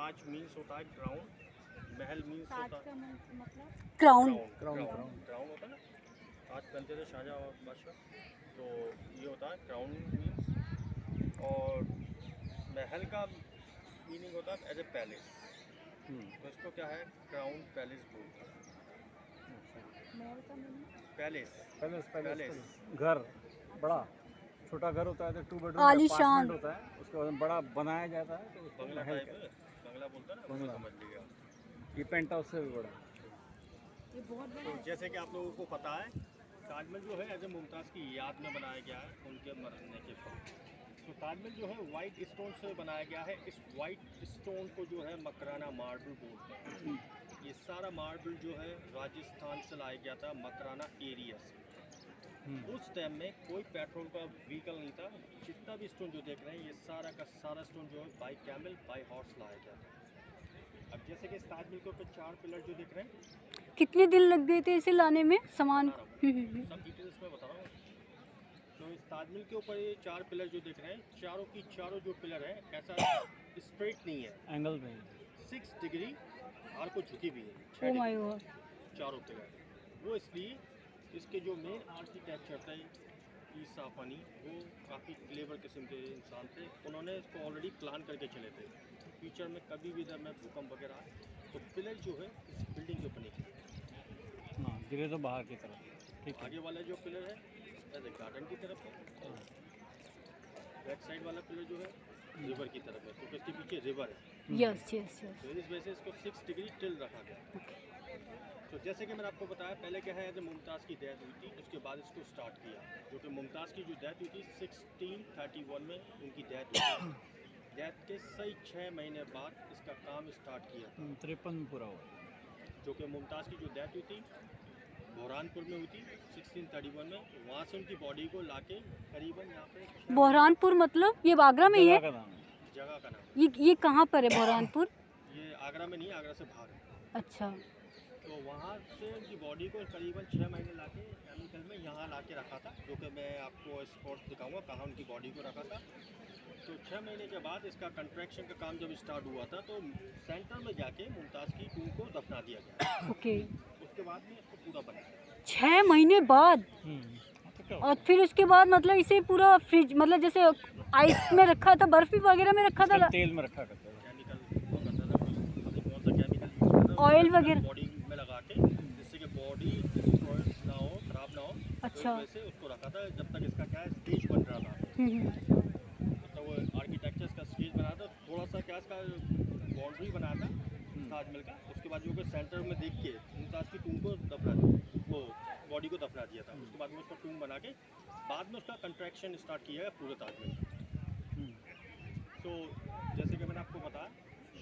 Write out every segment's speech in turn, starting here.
ताज means होता है crown, महल means होता है मतलब क्राउन। क्राउन होता है ना, ताज पहनते थे शाहजहाँ बादशाह, तो ये होता है क्राउन मीन्स। और महल का मीनिंग होता है एज ए पैलेस, तो इसको क्या है क्राउन पैलेस बोलते हैं। महल का मीनिंग पैलेस पैलेस घर, बड़ा छोटा घर होता है तो 2 बेडरूम आलीशान। अपार्टमेंट होता है, उसके बाद बड़ा बनाया जाता है तो उसको बंगला महल टाइप कहते है, बंगला बोलते हैं ना, बंगला। वो समझ लीजिए आप। हैं। ये पेंट हाउस से भी बड़ा है। ये बहुत बड़ा तो है। जैसे कि आप लोगों को पता है ताजमहल जो है एज ए मुमताज़ की याद में बनाया गया है उनके मरने के बाद। तो ताजमहल जो है वाइट स्टोन से बनाया गया है। इस वाइट स्टोन को जो है मकराना मार्बल बोलते हैं। ये सारा मार्बल जो है राजस्थान से लाया गया था, मकराना एरिया से। उस टाइम में कोई पेट्रोल का व्हीकल नहीं था। जितना भी स्टोन जो देख रहे हैं ये सारा का सारा स्टोन जो है बाई कैमल बाई हॉर्स लाया गया था। अब जैसे कि इस ताजमहल के ऊपर 4 पिलर जो दिख रहे हैं, कितने दिन लग गए थे इसे लाने में सामान? सब डिटेल्स में बता रहा हूँ। तो इस ताजमहल के ऊपर ये 4 पिलर जो दिख रहे हैं, चारों की चारों जो पिलर है ऐसा स्ट्रेट नहीं है, एंगल में 6 डिग्री आर को झुकी हुई है। 6 ओ माय डिग्री गॉड। चारों पिलर। वो इसलिए इसके जो मेन आर्किटेक्चर थे ईसा फनी, वो काफ़ी क्लेवर किस्म के इंसान थे। उन्होंने इसको ऑलरेडी प्लान करके चले थे। फ्यूचर में कभी भी जब मैं भूकंप वगैरह आए तो पिलर जो है इस बिल्डिंग के ऊपर नहीं गिरे। हाँ गिरे तो बाहर की तरफ। ठीक है। आगे वाला जो पिलर है एज ए गार्डन की तरफ है, बैक साइड वाला पिलर जो है रिवर की तरफ है, क्योंकि इसके पीछे रिवर है। Yes yes yes. तो इस वजह से इसको 6 डिग्री टिल रखा गया। तो जैसे कि मैंने आपको बताया पहले क्या है, जब मुमताज़ की डेथ हुई थी उसके बाद इसको स्टार्ट किया, जो कि मुमताज़ की जो डेथ हुई थी 1631 में उनकी डेथ हुई थी। डेथ के सही 6 महीने बाद इसका काम स्टार्ट किया था, 53 पूरा हुआ। जो कि मुमताज़ की जो डेथ हुई थी बुरहानपुर में हुई थी 1631 में। वहाँ से उनकी बॉडी को लाके करीबन यहाँ पे बुरहानपुर मतलब ये आगरा में ही है? जगह का नाम है। जगह का नाम, ये कहाँ पर है बुरहानपुर? ये आगरा में नहीं, आगरा से बाहर है। अच्छा। तो वहाँ से उनकी बॉडी को करीबन 6 महीने लाके केमिकल में यहाँ ला के रखा था, जो कि मैं आपको स्पॉट दिखाऊंगा कहाँ उनकी बॉडी को रखा था। तो 6 महीने के बाद इसका कंस्ट्रक्शन का काम जब स्टार्ट हुआ था तो सेंटर में जाके मुमताज़ की टूम को दफना दिया गया। ओके। उसके बाद में इसको पूरा बना। 6 महीने बाद? तो क्या और फिर उसके बाद मतलब इसे पूरा फ्रिज मतलब जैसे आइस में रखा था, बर्फी वगैरह में रखा था, तेल में रखा करते हैं। केमिकल कौन सा केमिकल यूज करता था, ऑयल वगैरह बॉडी में लगा के, जिससे कि बॉडी डिस्ट्रॉय ना हो, खराब ना हो। अच्छा। तो वैसे उसको रखा था जब तक इसका क्या है स्टेज बन रहा था। तो वो आर्किटेक्चर का स्टेज बना था, थोड़ा सा क्या इसका बाउंड्री बनाया था ताजमहल का। उसके बाद जो कि सेंटर में देख के मुमताज़ की टूम को दफना दिया, वो बॉडी को दफना दिया था। उसके बाद में उसका टूम बना के बाद में उसका कंस्ट्रक्शन स्टार्ट किया है पूरे ताजमहल का। तो जैसे कि मैंने आपको बताया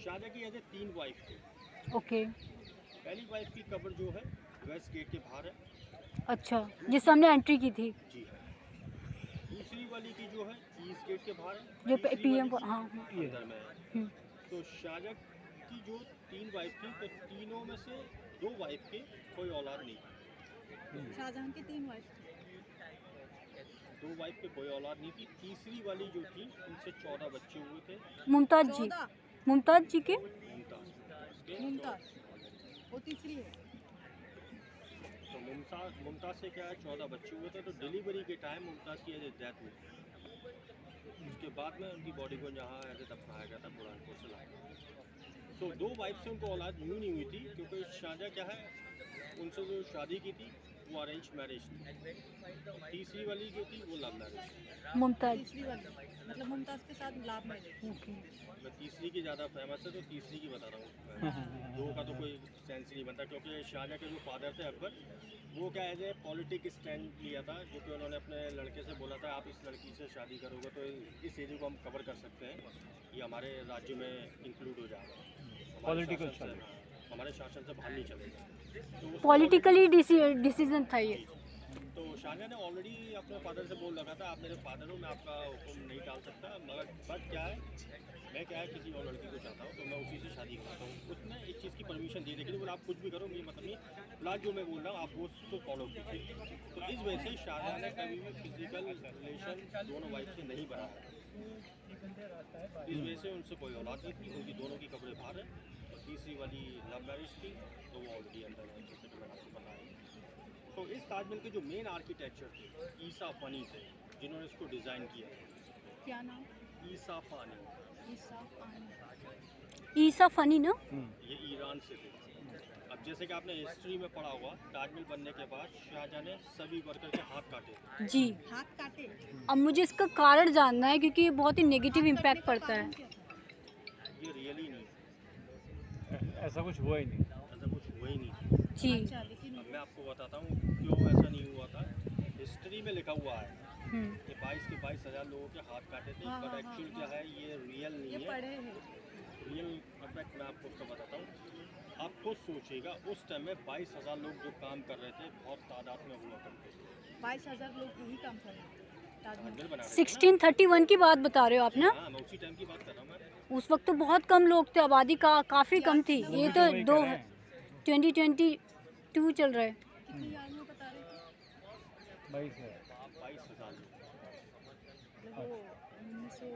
शाहजहाँ की एज ए 3 वाइफ थी। ओके। पहली वाइफ की कब्र जो है वेस्ट गेट के बाहर है। अच्छा, जिस हमने एंट्री की थी जी हाँ। दूसरी वाली की जो है ईस्ट गेट के बाहर है, जो तीसरी पीएम वाली हाँ की अंदर में है। तो शाहजहाँ की जो 3 वाइफ थी, तो तीनों में से 2 वाइफ के कोई औलाद नहीं थी। शाहजहां की 3 वाइफ थी। 2 वाइफ के कोई औलाद नहीं थी। तीसरी वाली जो थी उनसे 14 बच्चे हुए थे। मुमताज जी, 14 मुमताज जी के मुमताज़ के मुमताज वो तीसरी है। तो मुमताज़ से क्या है 14 बच्चे हुए थे। तो डिलीवरी के टाइम मुमताज़ की डेथ हुई। उसके बाद में उनकी बॉडी को यहाँ ऐसे दफनाया गया था, बुरहानपुर से लाया गया। तो 2 वाइफ से उनको औलाद यूँ नहीं हुई थी, क्योंकि शाहजहाँ क्या है उनसे जो शादी की थी वो अरेंज मैरिज थी। तीसरी वाली जो थी वो लव मैरिज थी। मुमताज। तीसरी वाली मतलब मुमताज के साथ लाभ में ओके। मैं तीसरी की ज़्यादा फेमस है तो तीसरी की बता रहा हूँ। 2 का तो कोई सेंस नहीं बनता, क्योंकि शाहजहाँ के जो फादर थे अकबर, वो क्या एज ए पॉलिटिक स्टैंड लिया था, जो कि उन्होंने अपने लड़के से बोला था आप इस लड़की से शादी करोगे तो इस एरिया को हम कवर कर सकते हैं, ये हमारे राज्य में इंक्लूड हो जाएगा, पॉलिटिकल हमारे शासन से बाहर नहीं चलेगा। तो पॉलिटिकली डिसीजन था ये। तो शाहजहाँ ने ऑलरेडी अपने फादर से बोल रखा था आप मेरे फादर हो, मैं आपका हुक्म नहीं डाल सकता, मगर बट क्या है मैं क्या है किसी और लड़की को चाहता हूँ तो मैं उसी से शादी कराता हूँ। उसने एक चीज़ की परमिशन दी, लेकिन बोला आप कुछ भी करो मुझे मतलब नहीं, फिलहाल जो मैं बोल रहा हूँ आप वो उसको फॉलो कीजिए। तो इस वजह से शाहजहाँ ने कभी भी फिजिकल रिलेशन दोनों वाइफ से नहीं बनाया। इस वजह से उनसे कोई औलाद नहीं थी, उनकी दोनों की कब्रें बाहर है। और तीसरी वाली लव मैरिज थी, तो वो ऑलरेडी अंदर है, जैसे कि मैंने आपको बताया। तो इस ताजमहल के जो मेन आर्किटेक्चर थे ईसा फ़नी थे, जिन्होंने इसको डिज़ाइन किया। क्या नाम? ईसा फ़नी, ईसा पानी। ईसा फनी ना? ये ईरान से थे। अब जैसे कि आपने हिस्ट्री में पढ़ा होगा, ताजमहल बनने के बाद शाहजहाँ ने सभी वर्कर के हाथ काटे। जी। हाथ काटे? अब मुझे इसका कारण जानना है क्योंकि ये बहुत ही नेगेटिव हाथ इम्पैक्ट कटने का पड़ता है। कारण क्या था? ये रियली नहीं, ऐसा कुछ हुआ ही नहीं। ऐसा कुछ हुआ ही नहीं। जी। अच्छा, लेकिन अब मैं आपको बताता हूँ क्यों ऐसा नहीं हुआ था। हिस्ट्री में लिखा हुआ है हम्म। कि 22,000 लोगों के हाथ काटे थे, हाँ, बट हाँ, एक्चुअल हाँ, क्या हाँ। है, ये रियल ये नहीं है। पढ़े हैं। रियल इफेक्ट मैं आपको उसका बताता हूँ। आप खुद सोचिएगा, उस टाइम में 22,000 लोग जो काम कर रहे थे, बहुत तादाद में हुआ करते थे। 22,000 लोग यही काम कर रहे थे ताजमहल। ताजमहल बना रहे थे ना। 1631 की बात बता रहे हो आप ना? हाँ, मैं उसी टाइम की बात कर रहा हूँ मैं। उस वक्त तो बहुत कम लोग थे, आबादी का काफ़ी कम थी। वो ये भी तो वही दो कह रहे हैं। 2022 चल रहा है। कितनी यार में बता रहे थे? 22,000 लोग। मतलब वो 1900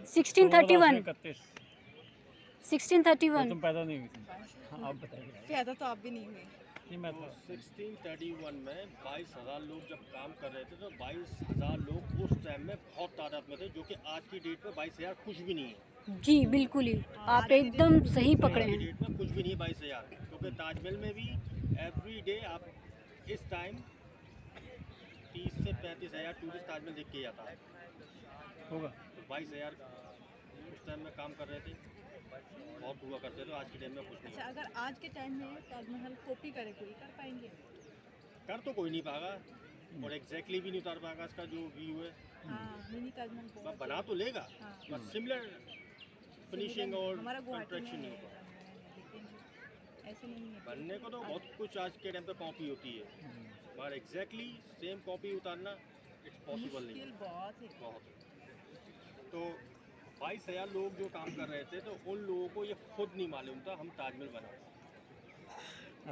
1631 31। 1631 तुम पैदा नहीं हुई थी। हाँ, आप बताइए। पैदा तो आप भी नहीं हुए। नहीं, मैं तो था। 1631 में 22,000 लोग जब काम कर रहे थे, तो 22,000 लोग उस टाइम में बहुत तादाद में थे, जो कि आज की डेट में 22,000 कुछ भी नहीं है। जी बिल्कुल ही, आप एकदम सही पकड़े आज की हैं। डेट में कुछ भी नहीं है 22,000, क्योंकि ताजमहल में भी एवरी डे आप इस टाइम 30 से 35,000 टूरिस्ट ताजमहल देख के जाता है। होगा। तो 22,000 उस टाइम में काम कर रहे थे, बहुत हुआ करते थे। आज के टाइम में कुछ नहीं अच्छा, है। अगर आज के टाइम में ताजमहल कॉपी करे कोई, कर पाएंगे? कर तो कोई नहीं पाएगा, और एग्जैक्टली भी नहीं उतार पाएगा इसका जो व्यू है। हाँ, मिनी ताजमहल बस बहुत बना तो लेगा, हाँ। बस सिमिलर फिनिशिंग और हमारा गुवाहाटी में कंस्ट्रक्शन नहीं है होता। ताजमहल, लेकिन ऐसे नहीं है। बनने को तो बहुत कुछ आज के टाइम पे कॉपी होती है, मगर एग्जैक्टली सेम कॉपी उतारना इट्स पॉसिबल नहीं मुश्किल है, बहुत है। बहुत। तो 22,000 लोग जो काम कर रहे थे, तो उन लोगों को ये खुद नहीं मालूम था हम ताजमहल बना।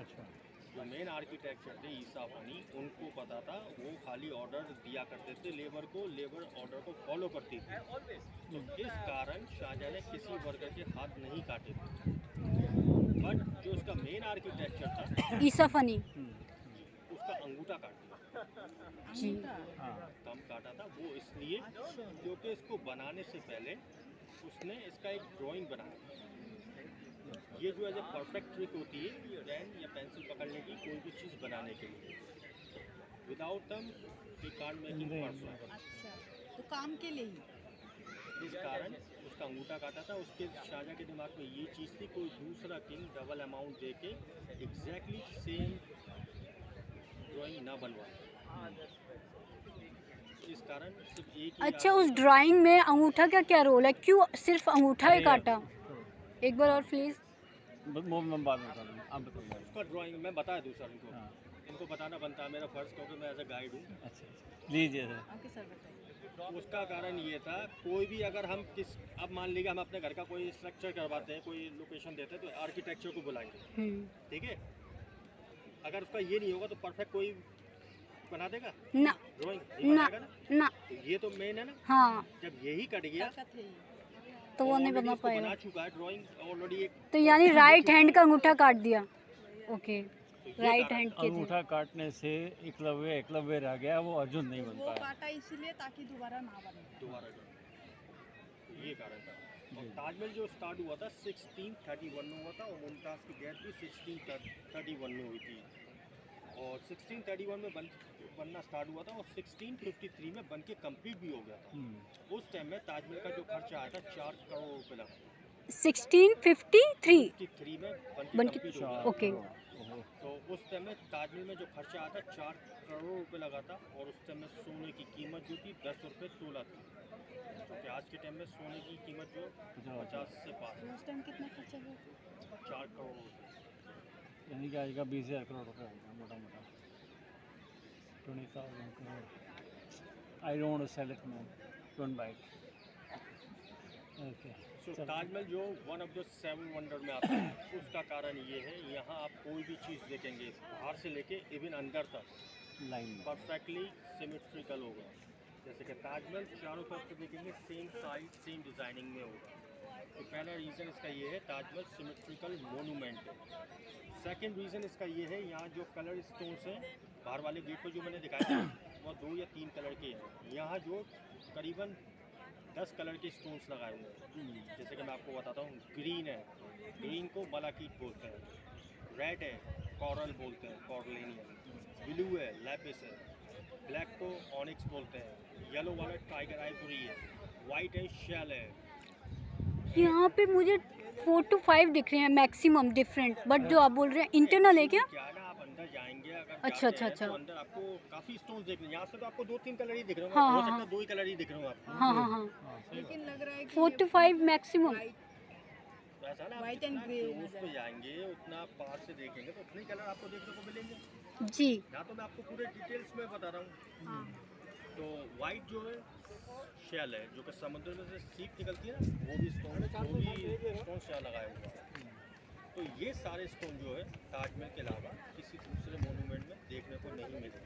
अच्छा। जो मेन आर्किटेक्चर थे ईसा फ़नी, उनको पता था, वो खाली ऑर्डर दिया करते थे लेबर को, लेबर ऑर्डर को फॉलो करती थी। तो इस कारण शाहजहाँ ने किसी वर्कर के हाथ नहीं काटे थे, बट जो उसका मेन आर्किटेक्चर था ईसा फनी। उसका अंगूठा काट दिया। जी। अंगूठा। हाँ। कम काटा था वो इसलिए क्योंकि इसको बनाने से पहले उसने इसका एक ड्राइंग बनाया। ये जो है परफेक्ट ट्रिक होती है पेन या पेंसिल पकड़ने की, कोई भी चीज़ बनाने के लिए। विदाउट दम वी कांट मेकिंग परफेक्ट। अच्छा, तो काम के लिए ही। इस कारण उसका अंगूठा काटा था। उसके शाहजहाँ के दिमाग में ये चीज़ थी, कोई दूसरा किंग डबल अमाउंट दे के एग्जैक्टली सेम ड्राइंग ना बनवाए। इस कारण सिर्फ एक ही अच्छा, उस ड्राइंग में अंगूठा का क्या रोल है? क्यों सिर्फ अंगूठा ही काटा? एक बार और प्लीज़। वो मैं बाद में बता दूँगा, आप बताइए। उसका ड्राइंग मैं बता दूँ सर इनको। हाँ। इनको बताना बनता है मेरा फ़र्ज़, क्योंकि मैं एज अ गाइड हूँ। अच्छा, लीजिए सर। ओके सर, बताइए। उसका कारण ये था, कोई भी अगर हम अब मान लीजिए हम अपने घर का कोई स्ट्रक्चर करवाते हैं, कोई लोकेशन देते हैं, तो आर्किटेक्चर को बुलाएंगे, ठीक है। अगर उसका ये नहीं होगा तो परफेक्ट कोई बना देगा ना ड्राइंग? ना ना। तो ये तो मेन है ना। हाँ, जब यही कट गया ताकत है ये। तो वो नहीं already बना उसको बना पाएगा। चुका है ड्राइंग ऑलरेडी एक। तो यानी राइट हैंड का अंगूठा काट दिया। ओके, तो ये राइट कारण हैंड के थे। अंगूठा काटने से एकलव्य रह गया, वो अर्जुन नहीं बन वो पाया। काटा इसीलिए ताकि दोबारा ना बने। दोबारा जो, तो ये कारण था। और ताजमहल जो स्टार्ट हुआ था 1631 में हुआ था, और मुमताज़ की डेथ भी 1631 में हुई थी। और 1631 में बनना स्टार्ट हुआ था, और 1653 में बन के कम्प्लीट भी हो गया था। उस टाइम में ताजमहल का जो खर्चा आया था 4 करोड़ रुपये लगा। 1653। 53 में बन बन के- के कम्प्लीट हो गया। ओके। तो उस टाइम में ताजमहल में जो खर्चा आया था 4 करोड़ रुपए लगा था। और उस टाइम में सोने की कीमत जो थी 10 रुपये तोला थी, क्योंकि आज के टाइम में सोने की कीमत जो 50 से पार तो उस टाइम कितना खर्चा हुआ? 4 करोड़ रुपये। यानी कि आज का 20,000 करोड़ रुपये होगा मोटा मोटा। 20,000 crore. I don't sell it man, don't buy it. Okay. So Taj Mahal जो वन ऑफ द 7 वंडर में आता है, उसका कारण ये है, यहाँ आप कोई भी चीज़ देखेंगे बाहर से लेके इवन अंदर तक लाइन में। परफेक्टली सिमेट्रिकल होगा। जैसे कि ताजमहल चारों तरफ से देखेंगे सेम साइज सेम डिज़ाइनिंग में होगा। तो पहला रीज़न इसका ये है, ताजमहल सिमेट्रिकल मोनूमेंट है। सेकंड रीज़न इसका ये है, यहाँ जो कलर स्टोन्स हैं बाहर वाले गेट पर जो मैंने दिखाया था वो 2 या 3 कलर के हैं। यहाँ जो करीबन 10 कलर के स्टोन्स लगाए हुए हैं। जैसे कि मैं आपको बताता हूँ, ग्रीन है, ग्रीन को मलाकीट बोलते हैं। रेड है, कॉरल बोलते हैं, कॉरलेनियम। ब्लू है, लैपिस है। ब्लैक को ऑनिक्स बोलते हैं। येलो वाला टाइगर आइवरी है। वाइट है, शेल है। यहाँ पे मुझे 4 to 5 दिख रहे हैं मैक्सिमम डिफरेंट, बट जो आप बोल रहे हैं इंटरनल है क्या? क्या है ना, आप अंदर जाएंगे अगर अच्छा, जाते अच्छा, हैं, अच्छा। तो अंदर आपको काफ़ी स्टोन्स देख रहे हैं। यहाँ से तो आपको 2-3 कलर ही दिख रहे हाँ, हो, हो हाँ, सकता है हाँ। 2 ही कलर ही दिख रहे हो आपको। हाँ हाँ हाँ, लेकिन लग रहा है कि 4 to 5 मैक्सिमम। तो ऐसा ना, आप White and जितना grey क्लोज नजर पे जाएंगे उतना आप पास से देखेंगे तो उतने कलर आपको देखने को मिलेंगे। जी। यहाँ तो मैं आपको पूरे डिटेल्स में बता रहा हूँ। हाँ तो वाइट जो है शेल है, जो कि समुद्र में से सीप निकलती है ना, वो भी स्टोन शेल लगाया हुआ है। तो ये सारे स्टोन जो है ताजमहल के अलावा किसी दूसरे मोनूमेंट में देखने को नहीं मिलेंगे,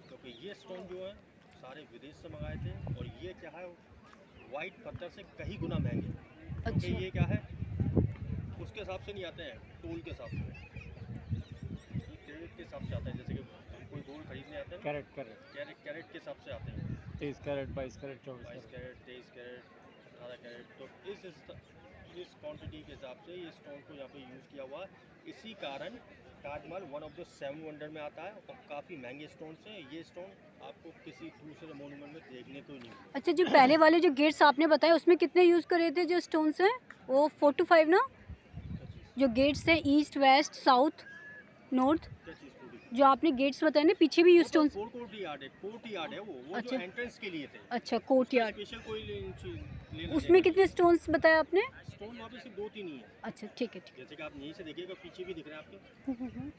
क्योंकि ये स्टोन जो है सारे विदेश से मंगाए थे। और ये क्या है, वाइट पत्थर से कहीं गुना महंगे। क्योंकि अच्छा। ये क्या है, उसके हिसाब से नहीं आते हैं, तोल के हिसाब से, ये कैरेट के हिसाब से आते हैं। जैसे कि कोई गोल्ड खरीदने आते हैं ना, कैरेट कैरेट कैरेट के हिसाब से आते हैं। 23 carat 22 carat 24 22 carat, 23 carat, 18 carat. तो इस क्वांटिटी के हिसाब से ये स्टोन को यहाँ पे यूज़ किया हुआ है। इसी कारण ताजमहल 1 ऑफ द 7 वंडर में आता है और काफ़ी महंगे स्टोन्स हैं। ये स्टोन आपको किसी दूसरे मोनूमेंट में देखने को ही नहीं मिलेगा। अच्छा, जो पहले वाले जो गेट्स आपने बताए उसमें कितने यूज़ करे थे जो स्टोन्स हैं? वो 4 to 5 ना? जो गेट्स हैं ईस्ट वेस्ट साउथ नॉर्थ, क्या चीज़ पूरी? जो आपने गेट्स बताए ना पीछे भी यूज स्टोन्स। कोर्ट यार्ड है, कोर्ट यार्ड है वो अच्छा। जो एंट्रेंस के लिए थे। अच्छा, कोर्टयार्ड। स्पेशल कोई लेना उसमें कितने स्टोन्स बताए आपने? स्टोन वहाँ पे सिर्फ 2-3 ही है। अच्छा, ठीक है ठीक जैसे कि आप यहीं से देखिएगा, पीछे भी दिख रहे हैं आपके है।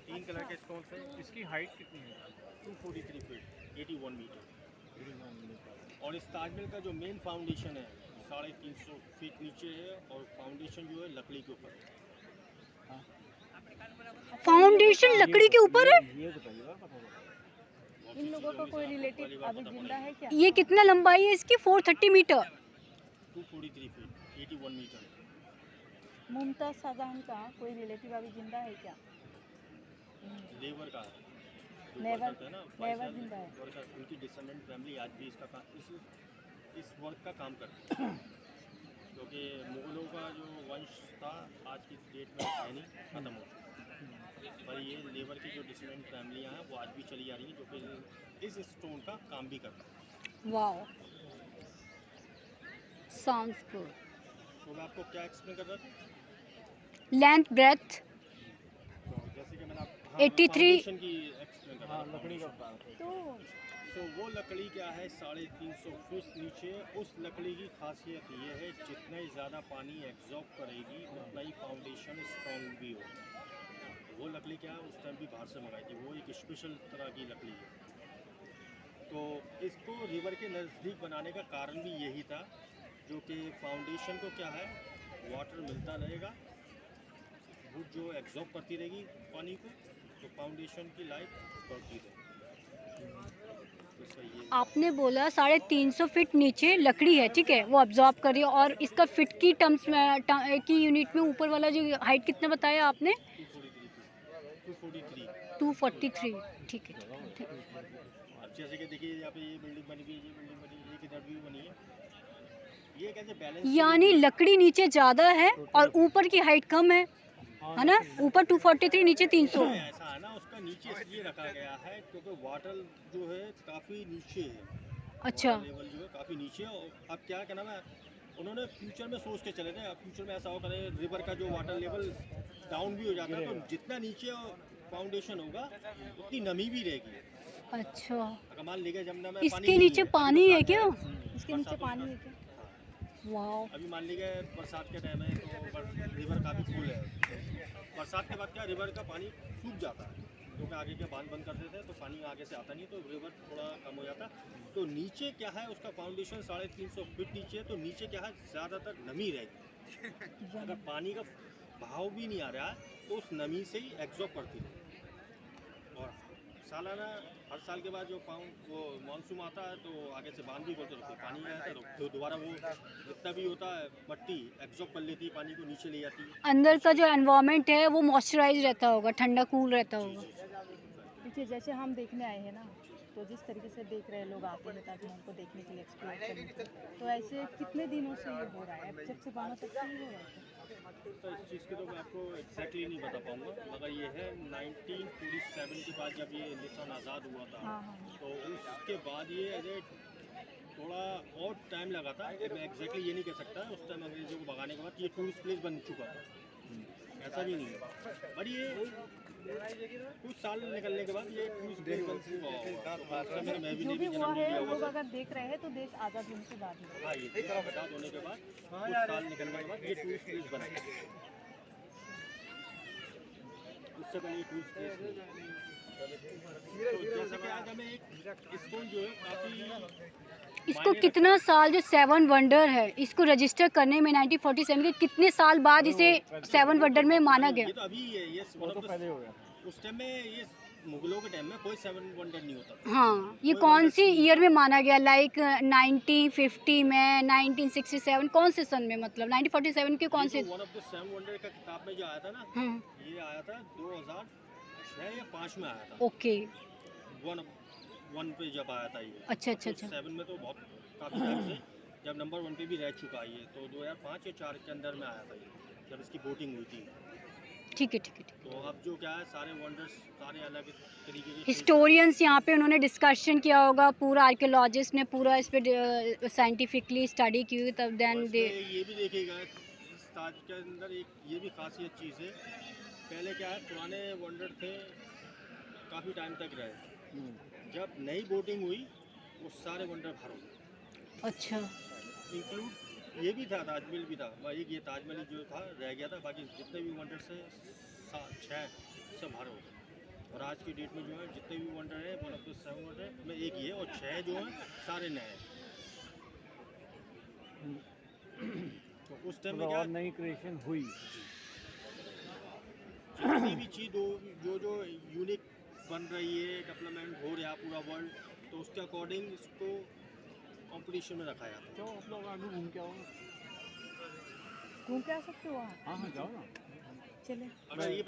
3 कलर के स्टोन्स हैं। इसकी हाइट कितनी है? 243 फीट, 81 मीटर। और इस ताजमहल का जो मेन फाउंडेशन है 350 फीट नीचे है, और फाउंडेशन जो है लकड़ी के ऊपर है। फाउंडेशन लकड़ी के ऊपर है? ये बताइए और पता चला। इन लोगों का कोई रिलेटिव अभी जिंदा है क्या? ये कितना लंबाई है इसकी? 430 metre. 243 feet, 81 metre. Mumtaz Shahjahan का कोई रिलेटिव अभी जिंदा है क्या? लेबर का है। जो लेबर- worker थे ना, लेबर फाइजल जिंदा है। वर्कर, उनकी डिसेंडेंट फैमिली आज भी इसका इस वर्क का काम करती है। क्योंकि मुगलों का जो वंश था आज की डेट में है नहीं, ख़त्म हो चुका। पर ये लेबर की जो डिसेंडेंट फैमिलियाँ हैं वो आज भी चली आ रही हैं, जो कि इस स्टोन का काम भी करती है। Wow, sounds good. तो मैं आपको क्या एक्सप्लेन कर रहा था? लेंथ ब्रेथ तो जैसे कि मैंने 83 फाउंडेशन की एक्सप्लेन कर रहा हाँ था। लकड़ी का बता तो वो लकड़ी क्या है 350 फीट नीचे। उस लकड़ी की खासियत ये है, जितना ही ज़्यादा पानी एब्जॉर्ब करेगी उतना ही फाउंडेशन स्ट्रॉन्ग भी होगा। वो लकड़ी क्या है, उस टाइम भी बाहर से मंगाई थी, वो एक स्पेशल तरह की लकड़ी है। तो इसको रिवर के नज़दीक बनाने का कारण भी यही था, जो कि फाउंडेशन को क्या है, वाटर मिलता रहेगा, वुड जो एब्जॉर्ब करती रहेगी पानी को, तो फाउंडेशन की लाइफ बढ़ती रहेगी। तो इसका ये आपने बोला 350 फीट नीचे लकड़ी है, ठीक है, वो अब्जॉर्ब कर रही है। और इसका फिट की टर्म्स में की यूनिट में ऊपर वाला जो हाइट कितना बताया आपने? 243, ठीक है। अब जैसे कि देखिए यहाँ पे ये बिल्डिंग बनी हुई है, ये बिल्डिंग बनी हुई है, किधर भी बनी है। ये कैसे बैलेंस, यानी लकड़ी नीचे ज़्यादा है और ऊपर की हाइट कम है ना? ऊपर 243, नीचे 300। ऐसा है ना, उसका नीचे इसलिए रखा गया है क्योंकि वाटर जो है काफ़ी नीचे है। अच्छा, वाटर लेवल जो है काफ़ी नीचे है। और अब क्या नाम है, उन्होंने फ्यूचर में सोच के चले थे, अब फ्यूचर में ऐसा होगा रिवर का जो वाटर लेवल डाउन भी हो जाता है, तो जितना नीचे फाउंडेशन होगा उतनी नमी भी रहेगी। अच्छा, अगर मान लीजिए जमुना में इसके नहीं नीचे है, पानी है क्या? इसके नीचे पानी है क्या? वाओ, अभी मान लीजिए बरसात के टाइम है तो रिवर काफ़ी फुल है। बरसात के बाद क्या, रिवर का पानी सूख जाता है, क्योंकि आगे के बांध बंद कर देते हैं तो पानी आगे से आता नहीं, तो रिवर थोड़ा कम हो जाता है। तो नीचे क्या है, उसका फाउंडेशन 350 फीट नीचे है, तो नीचे क्या है, ज़्यादातर नमी रहेगी। अगर पानी का बहाव भी नहीं आ रहा है तो उस नमी से ही एब्जॉर्ब करती है। और सालाना हर साल के बाद जो वो मानसून आता है तो आगे से बांध भी बोलते हैं, तो पानी आता है तो दोबारा वो जितना भी होता है मट्टी एब्जॉर्ब कर लेती है, पानी को नीचे ले जाती है। अंदर का जो एनवायरनमेंट है वो मॉइस्चराइज रहता होगा, ठंडा कूल रहता जी होगा। जी देखिए जैसे हम देखने आए हैं ना, तो जिस तरीके से देख रहे हैं लोग आते हैं ताजमहल को देखने के लिए, एक्सप्लोर करने के लिए, तो ऐसे कितने दिनों से ये हो रहा है? जब से बना तब से ही हो रहा है? तो इस चीज़ की तो मैं आपको एग्जैक्टली नहीं बता पाऊँगा, मगर ये है 1947 के बाद जब ये हिंदुस्तान आज़ाद हुआ था, हाँ हाँ हाँ। तो उसके बाद ये अरे थोड़ा और टाइम लगा था। मैं एग्जैक्टली ये नहीं कह सकता, उस टाइम अंग्रेज़ों को भगाने के बाद ये टूरिस्ट प्लेस बन चुका था, ऐसा भी नहीं है। पर ये कुछ साल निकलने के बाद ये टूरिस्ट प्लेस बन चुका होगा, तो उस समय मैं भी जो नहीं भी भी हुआ जन्म है नहीं लिया लोग होगा। अगर देख रहे हैं तो देश आज़ाद होने के बाद में। हाँ, ये देश आज़ाद होने के बाद कुछ साल निकलने के बाद ये टूरिस्ट प्लेस बना। उससे पहले ये टूरिस्ट प्लेस नहीं। तो जैसा कि आज हमें एक स्टोन जो है काफ़ी इसको कितना साल, जो 7 वंडर है, इसको रजिस्टर करने में 1947 के कितने साल बाद इसे 7 वंडर में माना गया? ये तो अभी है, ये वो तो पहले हो गया। उस टाइम में ये मुगलों के टाइम में कोई 7 वंडर नहीं होता था। हाँ, ये कौन सी ईयर में माना गया? लाइक 1950 में, 1967, कौन से सन में? मतलब 1947 के कौन से? वन ऑफ द 7 वंडर का किताब में जो आया था ना, हाँ, ये आया था 2006 या 5 में आया था। ओके, वन पे जब आया था ये। अच्छा अच्छा तो अच्छा। 7 में तो बहुत काफ़ी टाइम से जब नंबर 1 पे भी रह चुका है ये, तो 2005 या 4 के अंदर में आया था ये, जब इसकी वोटिंग हुई थी। ठीक है ठीक है ठीक है। तो अब जो क्या है, सारे वंडर्स सारे अलग तरीके के हिस्टोरियंस यहाँ पे उन्होंने डिस्कशन किया होगा, पूरा आर्कियोलॉजिस्ट ने पूरा इस पे साइंटिफिकली स्टडी की हुई, तब देन और दे। इसमें ये भी देखिएगा इस ताज के अंदर एक ये भी खासियत चीज़ है, पहले क्या है पुराने वंडर थे काफ़ी टाइम तक रहे, जब नई बोटिंग हुई वो सारे वंडर भर हो गए, अच्छा, इंक्लूड ये भी था, ताजमहल भी था, एक ये ताजमहल जो था रह गया था, बाकी जितने भी वंडर से 6 सब भर हो गए। और आज की डेट में जो है जितने भी वंडर है वन ऑफ द 7 वंडर में एक ही है, और 6 जो हैं सारे नए हैं। तो उस टाइम में क्या और नई क्रिएशन हुई। जितनी भी चीज़ जो यूनिक बन रही है, डेवलपमेंट हो रहा है पूरा वर्ल्ड, तो उसके अकॉर्डिंग इसको कंपटीशन में रखा जाता है। तो आप लोग आगे घूम के आओ। घूम के आ सकते हो वहाँ? हाँ हाँ, जाओ ना। चले। अगर ये